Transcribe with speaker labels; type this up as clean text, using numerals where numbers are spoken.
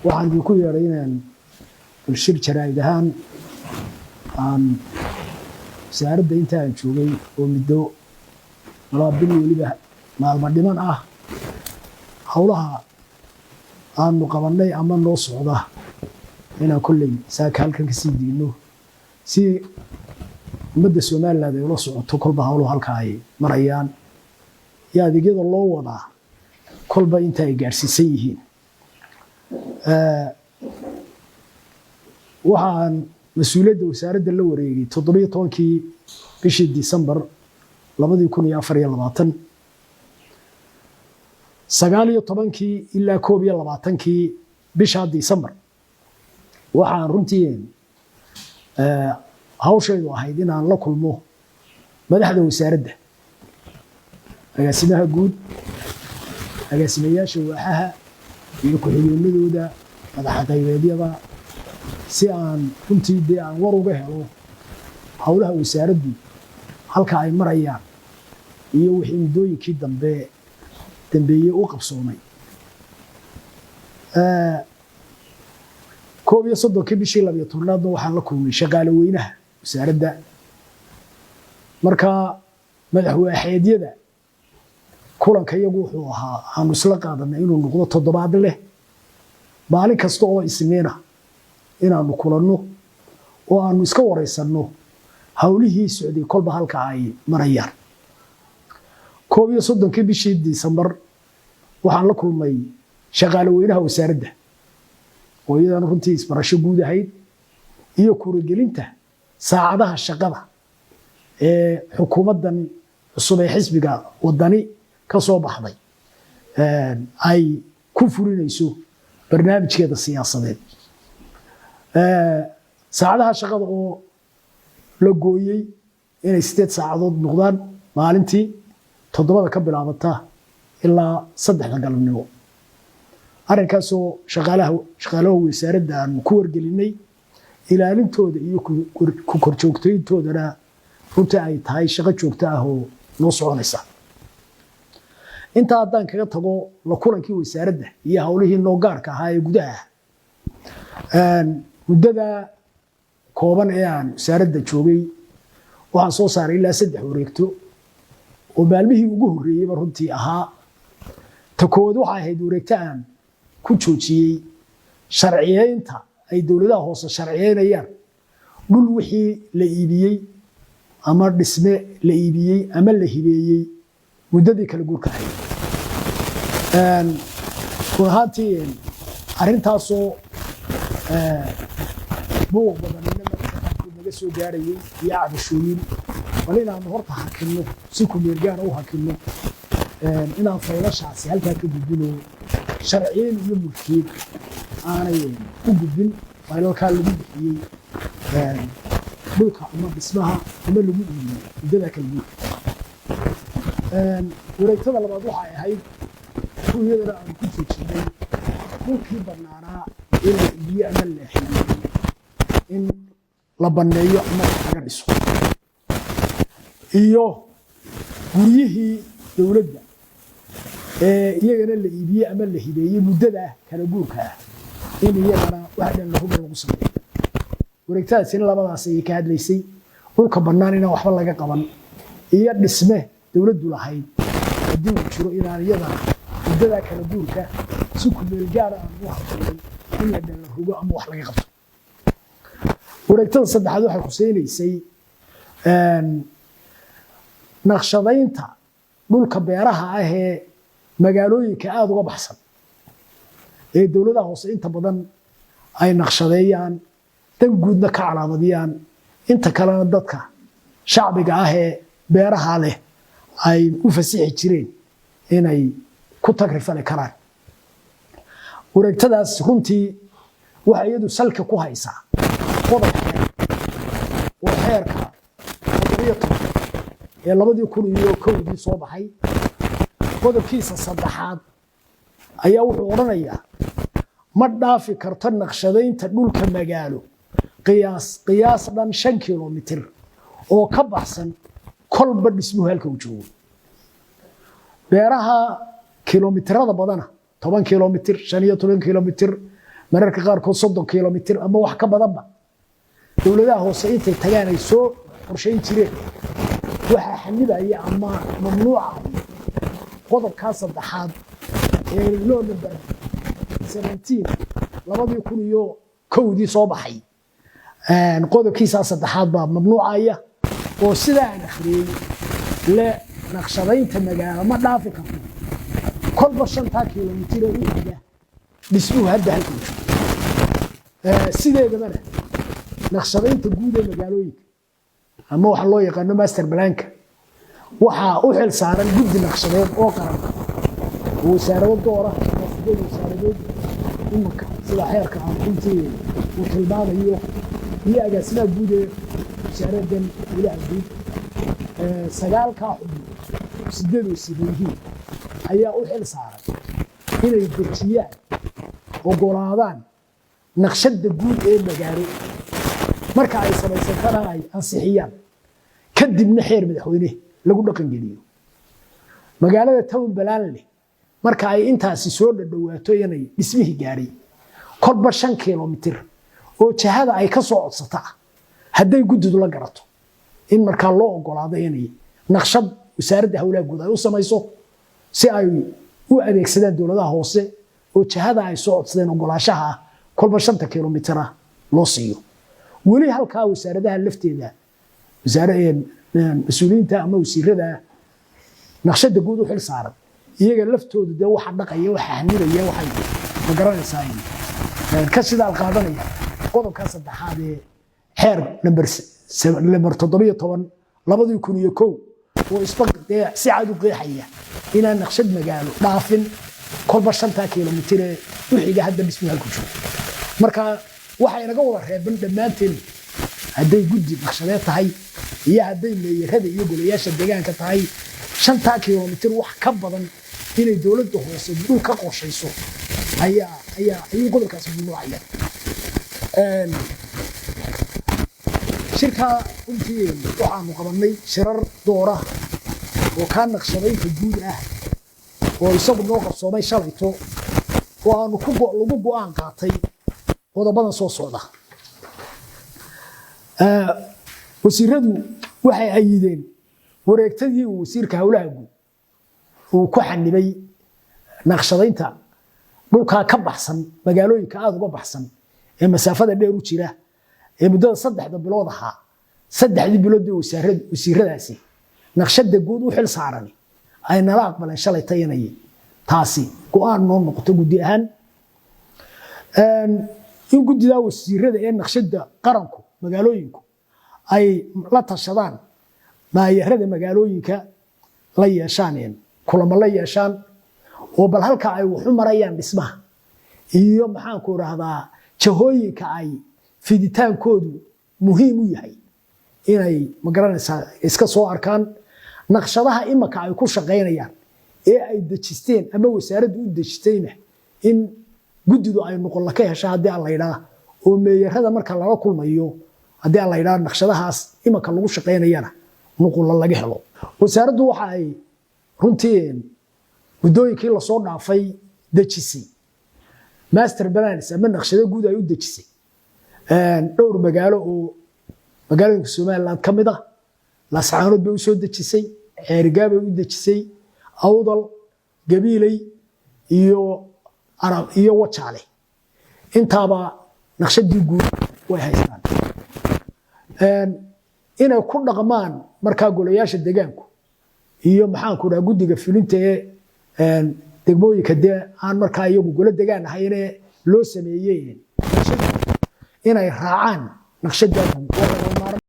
Speaker 1: waxaan idinku yeeray inaan bulshada jaraa'id ahaan aan wasaaradda inta aan joogay oo muddo laba bil weliba maalmo dhiman ah howlaha aanu qabanay ama noo socda inaan kolley saaka halkan ka sii diino si ummadda Soomaaliland ay ula socoto kolba howluhu halka ay marayaan iyo adeegyada loo wadaa kolba inta ay gaarsiisan yihiin waxaan mas'uuliyadda wasaaradda la wareegay 17kii bishii December 2024 19kii ilaa 21kii bisha December waxaan runtii hawshaydu ahayd inaan la kulmo madaxda wasaaradda agaasimaha guud agaasimayaasha waaxaha iyo ku-xigeenadooda madaxa qaybeedyada si aan runtii aan war uga helo howlaha wasaaraddu halka ay marayaan iyo wixii muddooyinkii dambeeyay u qabsoomay 31 bishii 12 waxaan la kulmay shaqaale weynaha wasaaradda marka madaxweynaha kulanka iyagu wuxuu ahaa aan isla qaadanay inuu noqdo toddobaad leh maalin kasta oo isniina inaanu kulanno oo aanu iska wareysanno hawlihii socday kolba halka ay marayaan 31 bishii December waxaan la kulmay shaqaale weynaha wasaaradda oo iyadana runtii isbarasho guud ahayd iyo kurigelinta saacadaha shaqada ee xukuumaddan cusub ee xisbiga wadani ka soo baxday ay ku fulinayso barnaamijkeeda siyaasadeed saacadaha shaqada oo la gooyay inay 8 saacadood noqdaan maalintii 7 ka bilaabata ilaa 3 galabnimo arrinkaasoo shaqaalaha wasaaradda aan ku wargelinay ilaalintooda iyo ku korjoogtooyintoodana runtii ay tahay shaqo joogto ah oo noo soconaysa inta haddaan kaga tago la kulankii wasaaradda iyo howlihii noo gaarka ahaa ee gudaha muddada kooban ee aan wasaaradda joogay waxaan soo saaray ilaa 3 wareegto oo maalmihii ugu horreeyayba runtii ahaa ta koowaad waxay ahayd wareegto aan ku joojiyey sharciyeynta ay dowladaha hoose sharciyeynayaan dhul wixii la iibiyey ama dhisme la iibiyey ama la hibeeyey muddadii kala guurka ahayd runtii arrintaasoo buuq badan naga soo gaarayay iyo cabashooyin bal inaanu horta hakinno si ku meel gaar u hakinno inaan faylashaasi halkaa ka gudbino sharciyeyn iyo mulkiyad aanay u gudbin faylalkaa lagu bixiyey dhulka ama dhismaha ama lagu iibiyey muddada kala guurka wareegtada labaad waxay ahayd iyadana aan ku joojinay dhulkii bannaanaa in la iibiyo ama la xiriyo in la banneeyo ama laga dhiso iyo guryihii dowladda iyagana la iibiyey ama la hibeeyey muddada kala guurka ah in iyagana wax dhan lagu sameeyo wareegtadaasina labadaas ayay ka hadlaysay dhulka bannaan inaan waxba laga qaban iyo dhisme dowladdu lahayd haddii uu jiro inaan iyadana muddada kala guurka si ku meel gaar ah u habeeyay in la dhan rugo ama wax laga qabto wareegtada saddexaad waxay xuseynaysay naqshadaynta dhulka beeraha ah ee magaalooyinka aad uga baxsan ee dowladaha hoose inta badan ay naqshadeeyaan dan guudna ka calaamadiyaan inta kalena dadka shacbiga ah ee beeraha leh ay u fasixi jireen inay ku tagrifali karaan wareegtadaas runtii waxa iyadu salka ku haysaa qodobka oo xeerka 17 ee 2001 soo baxay qodobkiisa saddexaad ayaa wuxuu oranayaa ma dhaafi karto naqshadaynta dhulka magaalo qiyaas dhan 5 kilomitir oo ka baxsan kolba dhismuhu halka uu joogo beeraha kilomitirada badana 10 kilomitir 15 kilomitir mararka qaarkood 30 kilomitir ama wax ka badanba dowladaha hoose intay tagaan ay soo qorshayn jireen waxa xanibaya ama mamnuuca qodobka saddexaad ee loo number 17 2001 soo baxay qodobkiisa saddexaad baa mamnuucaya oo sida aan akhriyay la naqshadaynta magaalo ma dhaafi karto kolba 5 kilomitir oo xiga dhismuhu hadda halkan sideedaba naqshadaynta guud ee magaalooyinka ama waxa loo yaqaan master plan-ka waxa u xil saaran guddi naqshadeed oo qaran oo wasaarado door ah oo wasaaradood imka sida xeerka aqoontiga uu tilmaamayo iyo agaasimaha guud ee wasaaradan ilaha guud sagaalka xubnood sideedii ayaa u xil saaran inay dejiyaan ogolaadaan naqshada guud ee magaalo marka ay samaysan ay ansixiyaan kadibna xeer madaxweyne lagu dhaqan geliyo magaalada town balaan marka ay intaasi soo dhawaato inay dhismihii gaaray kolba 5 kilomitir oo jihada ay ka soo codsata haday gudidu la garato in marka loo ogolaado inay naqshad wasaaradda hawlaha guud ay u samayso si ay u adeegsadaan dowladaha hoose oo jihada ay soo codsadeen ogolaashaha kolba 5 kilomitir loo siiyo wali halka wasaaradaha lafteeda wasaaradda mas'uuliyiinta ama wasiirada naqshada guud u xil saaran iyaga laftoodu de waxa dhaqaya waxa xanibaya waxay ma garanaysaa ka sida qaadanaya qodobka saddexaad ee xeer number 17 2001 oo isbaqday si cad u qeexaya inaan naqshad magaalo dhaafin kolba 5 kilomitir wixiga hadda dhismaha ku jiro marka waxa inaga wada reeban dhamaanteen haday guddi naqshadeed tahay iyo haday meeyarada iyo golayaasha deegaanka tahay 5 kilomitir wax ka badan inay dawladda hoose dul ka qorshayso ayaa qodobkaas mamnuucaya shirka intii waxaanu qabanay shirar doora oo ka naqshadaynta guud ah oo isagu noo qabsoomay shalayto oo aanu lagu go'aan qaatay qodobadan soo socda wasiiradu waxay ayideen wareegtadii wasiirka hawlaha guud uu ku xanibay naqshadaynta dhulka ka baxsan magaalooyinka aad uga baxsan ee masaafada dheer u jira ee muddada 3 bilood ahaa 3 bilood oo wasiiradaasi naqshada guud u xil saaran ay nala aqbaleen shalay tayanay taasi go'aan noo noqoto gudi ahaan in gudida wasiirada ee naqshada qaranku magaalooyinku ay la tashadaan maayarada magaalooyinka la yeeshaan kulamo la yeeshaan oo bal halka ay wax u marayaan dhismaha iyo maxaan ku raahdaa jahooyinka ay fiditaankoodu muhiim u yahay inay magaranaysaa iska soo arkaan naqshadaha imaka ay ku shaqeynayaan ee ay dejisteen ama wasaaraddu u dejistayna in gudidu ay noqon la ka hesho hadii aan la yiraahdo oo meeyarada marka laga kulmayo hadii aan la yiraahdo naqshadahaas imaka lagu shaqeynayana noqon laga helo wasaaraddu waxa ay runtii gudooyinkii la soo dhaafay dejisay master plans ama naqshado guud ay u dejisay dhowr magaalo oo magaalooyinka Soomaaliland kamid ah Laascaanood bay u soo dejisay Ceerigaa bay u dejisay Awdal Gabiilay iyo Arab iyo Wajaale intaaba naqshadii guud way haystaan inay ku dhaqmaan marka golayaasha deegaanku iyo maxaan ku dhahay gudiga fulinta ee degmooyinka aan markaa iyagu gola deegaan ahayn loo sameeyay inay raacaan naqshada